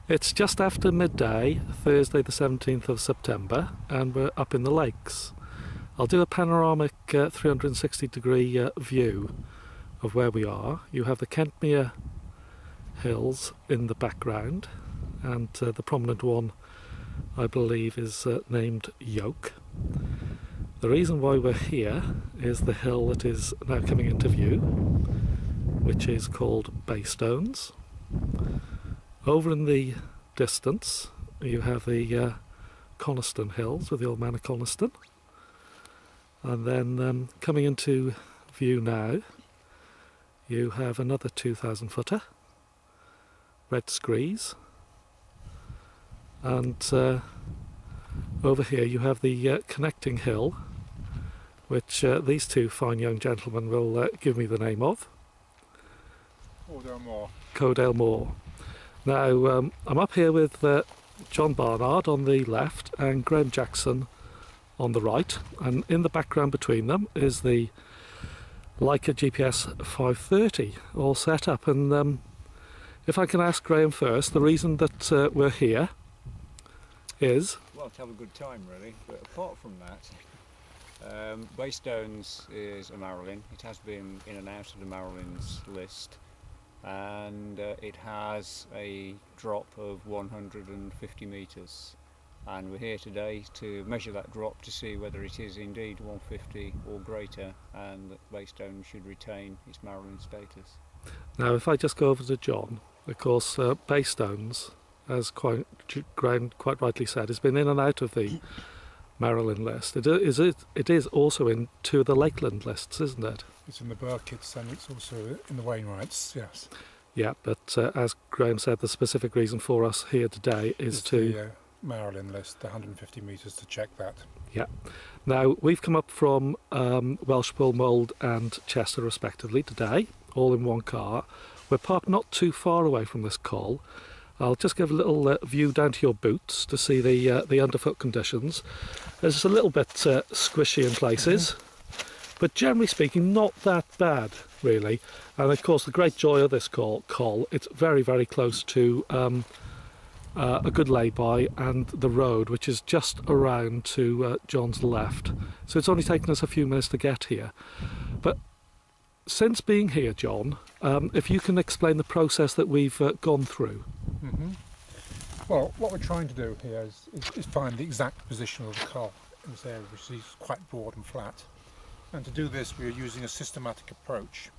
It's just after midday, Thursday the 17th of September, and we're up in the lakes. I'll do a panoramic 360 degree view of where we are. You have the Kentmere Hills in the background, and the prominent one I believe is named Yoke. The reason why we're here is the hill that is now coming into view, which is called Baystones. Over in the distance you have the Coniston Hills with the old man of Coniston, and then coming into view now you have another 2,000 footer, Red Screes, and over here you have the connecting hill, which these two fine young gentlemen will give me the name of. Codale Moor. Now I'm up here with John Barnard on the left and Graham Jackson on the right, and in the background between them is the Leica GPS 530 all set up. And if I can ask Graham first, the reason that we're here is? Well, to have a good time really, but apart from that, Baystones is a Marilyn. It has been in and out of the Marilyns list, and it has a drop of 150 metres, and we're here today to measure that drop to see whether it is indeed 150 or greater, and that Baystones should retain its Marilyn status. Now if I just go over to John, of course Baystones, as Graham quite rightly said, has been in and out of the Marilyn list. It is also in two of the Lakeland lists, isn't it? It's in the Birketts and it's also in the Wainwrights, yes. Yeah, but as Graham said, the specific reason for us here today is to... the Marilyn list, the 150 metres, to check that. Yeah. Now, we've come up from Welsh Bull Mould and Chester respectively today, all in one car. We're parked not too far away from this col. I'll just give a little view down to your boots to see the underfoot conditions. It's a little bit squishy in places, but generally speaking not that bad really. And of course the great joy of this col, it's very, very close to a good lay-by and the road, which is just around to John's left. So it's only taken us a few minutes to get here. But since being here, John, if you can explain the process that we've gone through. Well, what we're trying to do here is find the exact position of the col in this area, which is quite broad and flat. And to do this we are using a systematic approach.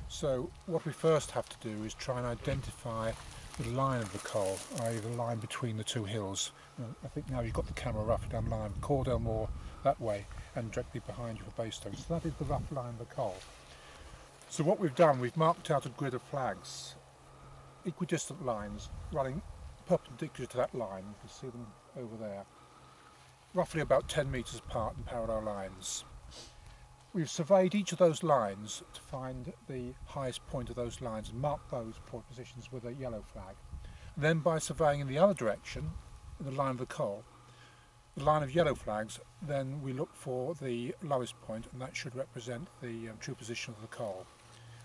So what we first have to do is try and identify the line of the col, i.e. the line between the two hills. I think now you've got the camera roughly down the line, Cordell Moor that way and directly behind you for Baystones. So that is the rough line of the col. So what we've done, we've marked out a grid of flags, equidistant lines running perpendicular to that line. You can see them over there, roughly about 10 metres apart in parallel lines. We've surveyed each of those lines to find the highest point of those lines and mark those point positions with a yellow flag. And then by surveying in the other direction, in the line of the col, the line of yellow flags, then we look for the lowest point, and that should represent the true position of the col.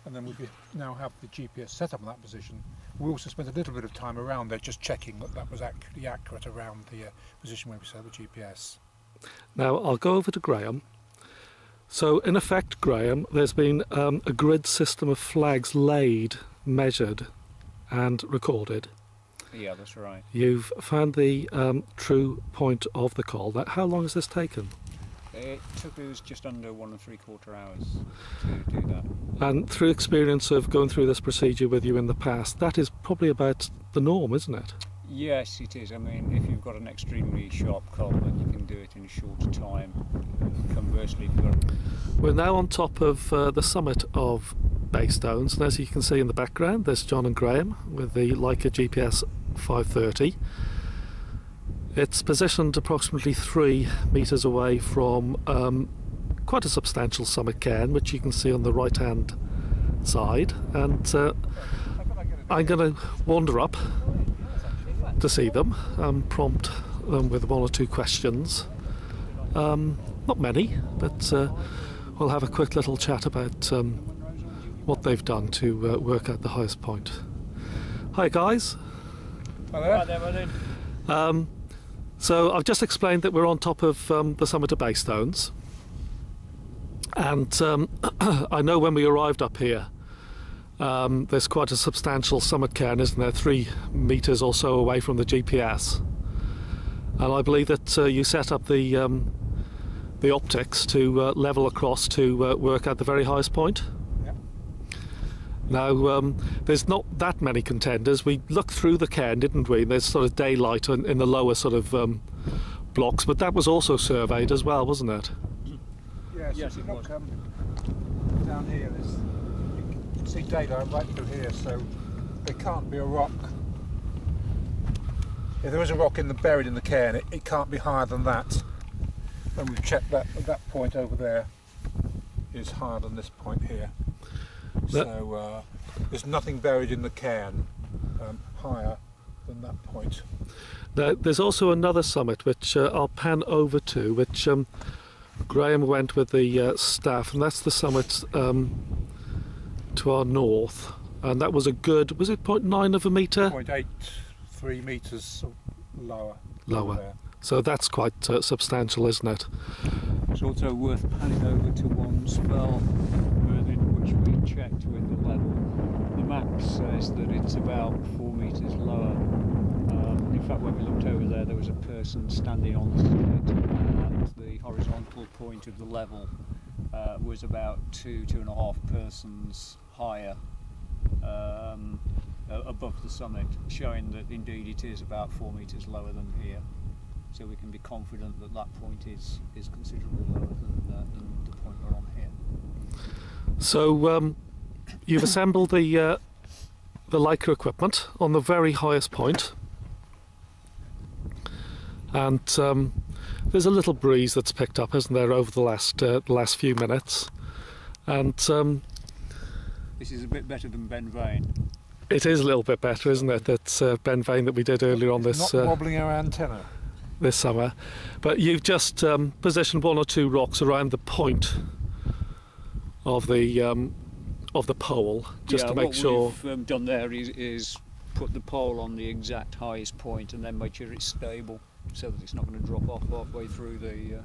And then we now have the GPS set up in that position. We also spent a little bit of time around there just checking that that was actually accurate around the position where we set the GPS. Now I'll go over to Graham. So in effect, Graham, there's been a grid system of flags laid, measured and recorded. Yeah, that's right. You've found the true point of the col. How long has this taken? It took us just under 1 3/4 hours to do that. And through experience of going through this procedure with you in the past, that is probably about the norm, isn't it? Yes, it is. I mean, if you've got an extremely sharp col, then you can do it in a shorter time. Conversely, if you've got... We're now on top of the summit of Baystones, and as you can see in the background, there's John and Graham with the Leica GPS 530. It's positioned approximately 3 metres away from quite a substantial summit cairn, which you can see on the right hand side, and I'm going to wander up to see them and prompt them with 1 or 2 questions. Not many, but we'll have a quick little chat about what they've done to work out the highest point. Hi guys. Hi there. Hi there, Marilyn. So I've just explained that we're on top of the summit of Baystones, and I know when we arrived up here there's quite a substantial summit cairn, isn't there, 3 metres or so away from the GPS, and I believe that you set up the optics to level across to work at the very highest point. Now, there's not that many contenders. We looked through the cairn, didn't we? There's sort of daylight in the lower sort of blocks, but that was also surveyed as well, wasn't it? Yes, Yes, if it you was. look down here, you can see daylight right through here, so there can't be a rock. If there is a rock buried in the cairn, it can't be higher than that. And we've checked that point over there is higher than this point here. So there's nothing buried in the cairn higher than that point. Now, there's also another summit which I'll pan over to, which Graham went with the staff, and that's the summit to our north, and that was a good, was it 0.9 of a metre? 0.83 metres lower. Lower. There. So that's quite substantial, isn't it? It's also worth panning over to one spell, which we checked with the level. The map says that it's about 4 metres lower. In fact, when we looked over there, there was a person standing on the summit, and the horizontal point of the level was about 2.5 persons higher above the summit, showing that indeed it is about 4 metres lower than here. So we can be confident that that point is considerably lower than the point we're on here. So you've assembled the Leica equipment on the very highest point, and there's a little breeze that's picked up, isn't there, over the last few minutes, and This is a bit better than Ben Vane. it is a little bit better, isn't it? That's Ben Vane that we did earlier on It's this not wobbling our antenna. this summer, but you've just positioned 1 or 2 rocks around the point of the pole, just to make sure. What we've done there is put the pole on the exact highest point, and then make sure it's stable, so that it's not going to drop off halfway through the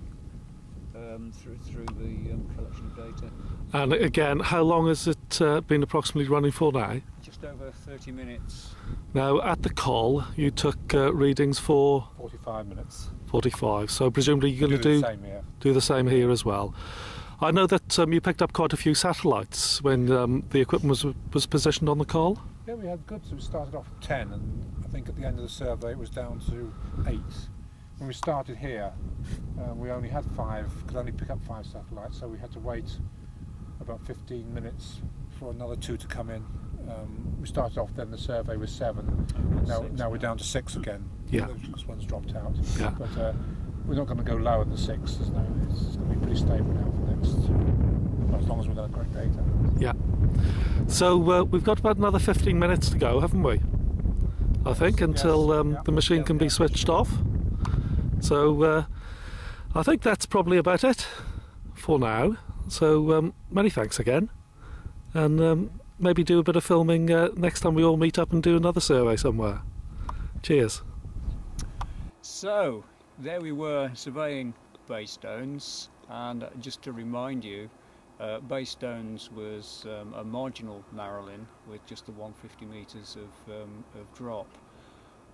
collection of data. And again, how long has it been approximately running for now? Just over 30 minutes. Now, at the call, you took readings for 45 minutes. 45, so presumably you're going to the same here. do the same here as well. I know that you picked up quite a few satellites when the equipment was positioned on the call. Yeah, we had good. So we started off at 10, and I think at the end of the survey it was down to 8. When we started here, we only had 5, could only pick up 5 satellites, so we had to wait about 15 minutes for another 2 to come in. We started off then the survey with 7. Now we're down to 6 again. Yeah. Because one's dropped out. Yeah. But we're not going to go lower than 6. It's going to be pretty stable now for the next, as long as we've got great data. Yeah. So we've got about another 15 minutes to go, haven't we? I think, until the machine can be switched off. So I think that's probably about it for now. So many thanks again, and maybe do a bit of filming next time we all meet up and do another survey somewhere. Cheers. So there we were surveying Baystones, and just to remind you, Baystones was a marginal Marilyn with just the 150 metres of drop,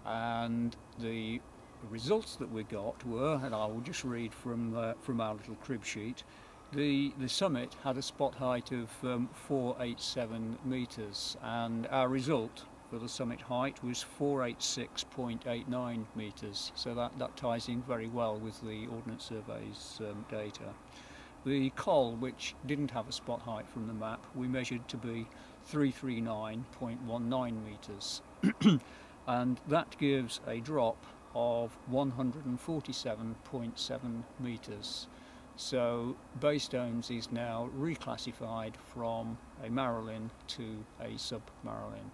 and the results that we got were, and I will just read from our little crib sheet. The summit had a spot height of 487 metres, and our result for the summit height was 486.89 metres, so that ties in very well with the Ordnance Survey's data. The col, which didn't have a spot height from the map, we measured to be 339.19 metres, and that gives a drop of 147.7 metres. So Baystones is now reclassified from a Marilyn to a Sub-Marilyn.